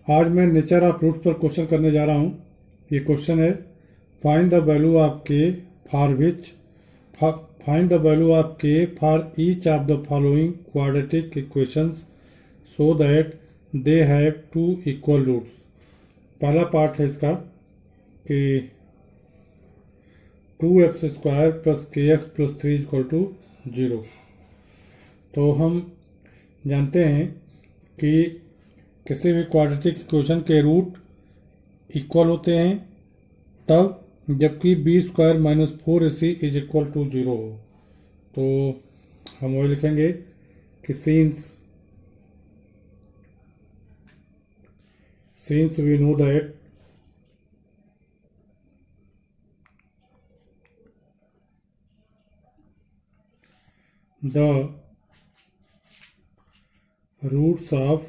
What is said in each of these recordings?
आज मैं nature of roots पर क्वेश्चन करने जा रहा हूँ। ये क्वेश्चन है, find the value of K for which find the value of K for each of the following quadratic equations so that they have two equal roots. पहला part है इसका कि 2x² plus kx plus 3 equal to 0। तो हम जानते हैं कि किसी भी क्वाड्रेटिक इक्वेशन के रूट इक्वल होते हैं तब जबकि b² minus 4ac is equal to 0 हो। तो हम वही लिखेंगे कि since we know that the roots of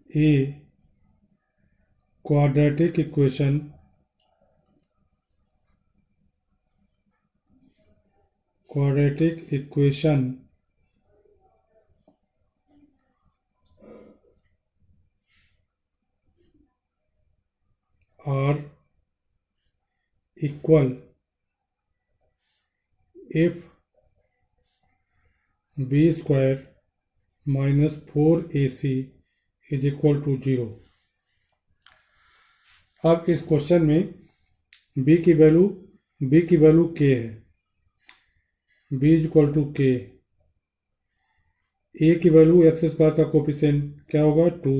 a quadratic equation are equal if b² minus 4ac is equal to 0। अब इस क्वेश्चन में b की वैल्यू k है, b is equal to k। a की वैल्यू x² का coefficient क्या होगा 2,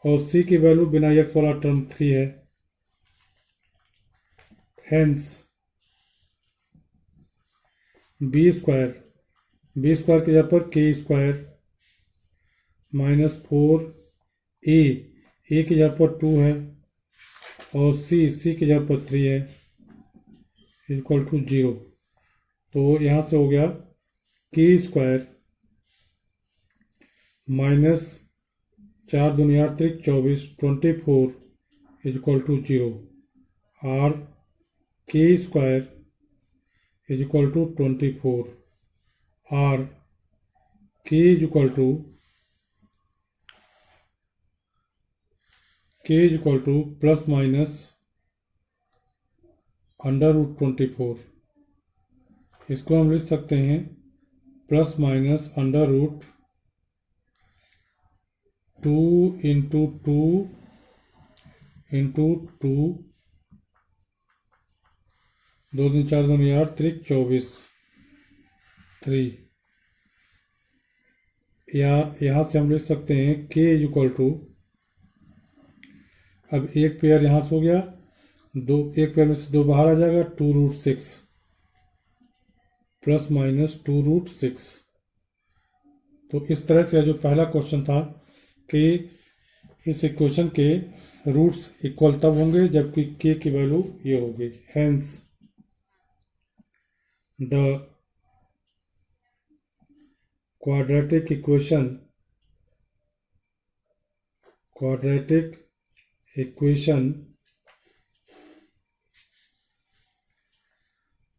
और c की वैल्यू बिना x वाला टर्म 3 है। हेंस b² की जगह पर k² माइनस 4a की जगह पर 2 है और c की जगह पर 3 है इक्वल टू 0। तो यहाँ से हो गया k² माइनस 4 दूनी 8 3 24 24 इज इक्वल टू 0 और k² इज इक्वल टू 24 और k is equal two plus minus √24। इसको हम लिख सकते हैं प्लस माइनस √2 इंटू 2 इंटू 2 2 दिन 4 दूनी 8 3 24 3। या यहाँ से हम लिख सकते हैं k इज इक्वल टू, अब एक पेयर यहाँ से हो गया, एक पेयर में से 2 बाहर आ जाएगा, 2√6 प्लस माइनस 2√6। तो इस तरह से जो पहला क्वेश्चन था कि इस इक्वेशन के रूट्स इक्वल तब होंगे जबकि k की वैल्यू ये होगी। Hence the quadratic equation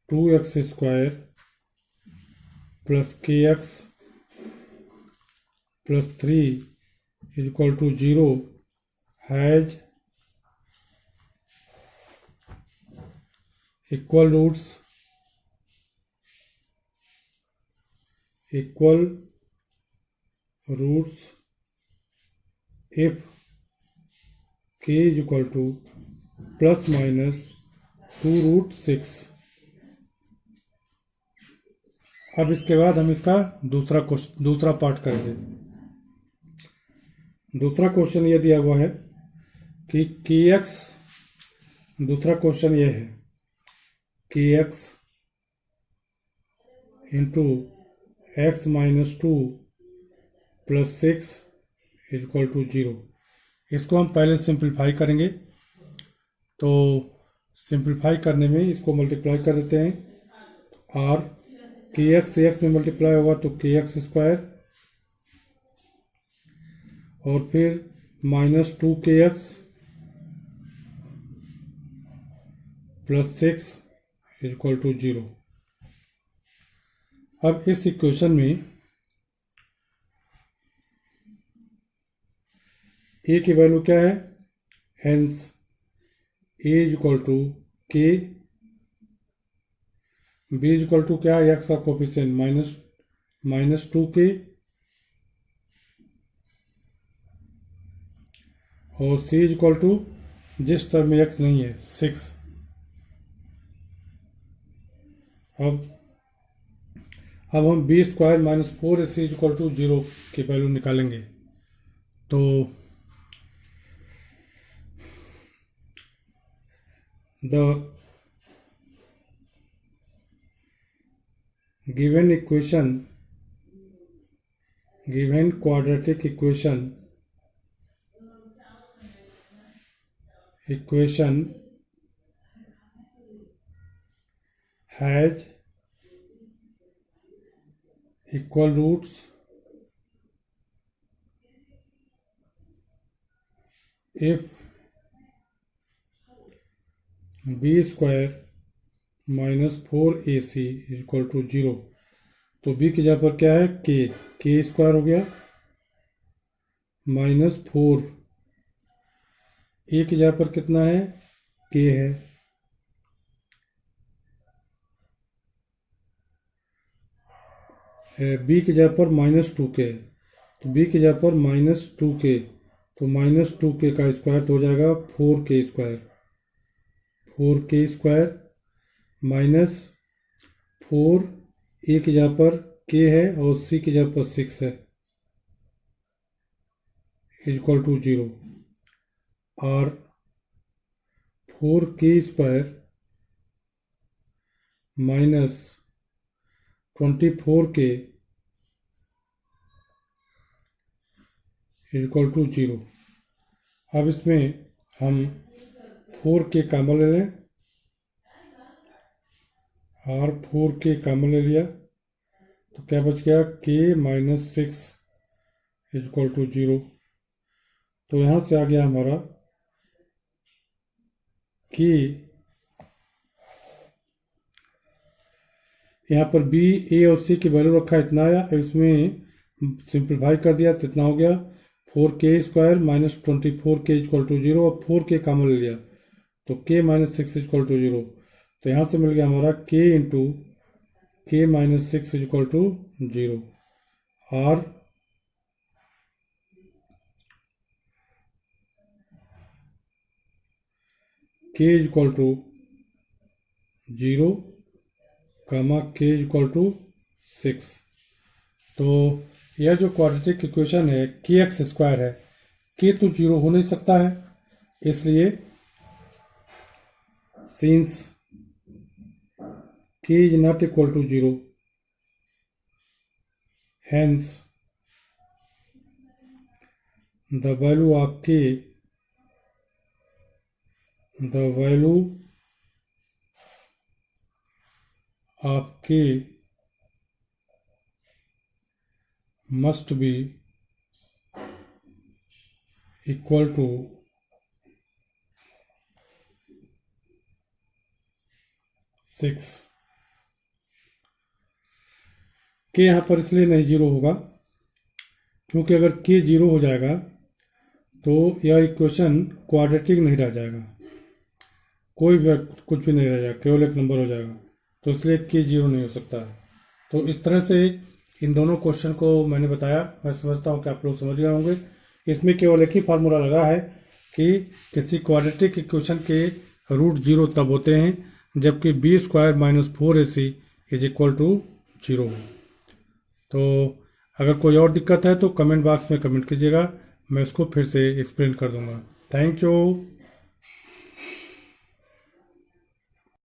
2x² plus kx plus 3 is equal to 0 has equal roots if k is equal to plus minus 2√6। अब इसके बाद हम इसका दूसरा पार्ट करेंगे। दूसरा क्वेश्चन ये दिया हुआ है कि kx, दूसरा क्वेश्चन ये है kx into x minus 2 plus 6 is equal to 0। इसको हम पहले सिंप्लीफाई करेंगे। तो सिंप्लीफाई करने में इसको मल्टीप्लाई कर देते हैं और kx से x में मल्टीप्लाई होगा तो kx² और फिर minus 2kx plus 6 is equal to 0। अब इस इक्वेशन में ए की वैल्यू क्या है, hence A is equal to K, B is equal to क्या है, एक्स का कोफिशिएंट -2k, और सी इज इक्वल टू जिस टर्म में एक्स नहीं है 6। अब हम B square -4ac is equal to 0 की वैल्यू निकालेंगे। तो the given quadratic equation has equal roots if b square -4ac is equal to 0। तो b की जगह पर क्या है, k स्क्वायर हो गया, -4, a की जगह पर कितना है, k है, b की जगह पर -2k है, तो b की जगह पर -2k, तो -2k का स्क्वायर तो हो जाएगा 4k square, 4k square -4, a की जगह पर k है और c की जगह पर 6 है, इक्वल टू 0, और 4k square -24k equal to 0। अब इसमें हम 4k कॉमन ले लें, और 4k कॉमन ले लिया तो क्या बच गया, k -6 इक्वल टू 0। तो यहाँ से आ गया हमारा k, यहाँ पर b, a और c की वैल्यू रखा इतना आया, इसमें सिंप्लीफाई कर दिया तो इतना हो गया 4k square -24k equal to 0, और 4k कॉमन ले लिया तो k -6 इक्वल टू 0। तो यहाँ से मिल गया हमारा k into k -6 equal to 0, और k equal to 0, k equal to 6। तो यह जो क्वाड्रेटिक इक्वेशन है kx स्क्वायर है, k तो 0 हो नहीं सकता है, इसलिए since k is not equal to 0, hence the value of k must be equal to 6। k यहाँ पर इसलिए नहीं 0 होगा क्योंकि अगर k 0 हो जाएगा तो यह इक्वेशन क्वाड्रेटिक नहीं रह जाएगा, कोई भी कुछ भी नहीं रह जाएगा, केवल एक नंबर हो जाएगा, तो इसलिए k 0 नहीं हो सकता है। तो इस तरह से इन दोनों क्वेश्चन को मैंने बताया, मैं समझता हूँ कि आप लोग समझ गए होंगे। इसमें केवल एक ही फार्मूला लगा है कि किसी क्वाड्रेटिक इक्वेशन के रूट 0 तब होते हैं जबकि b square -4ac is equal to 0। तो अगर कोई और दिक्कत है तो कमेंट बॉक्स में कमेंट कीजिएगा, मैं उसको फिर से एक्सप्लेन कर दूंगा। Thank you.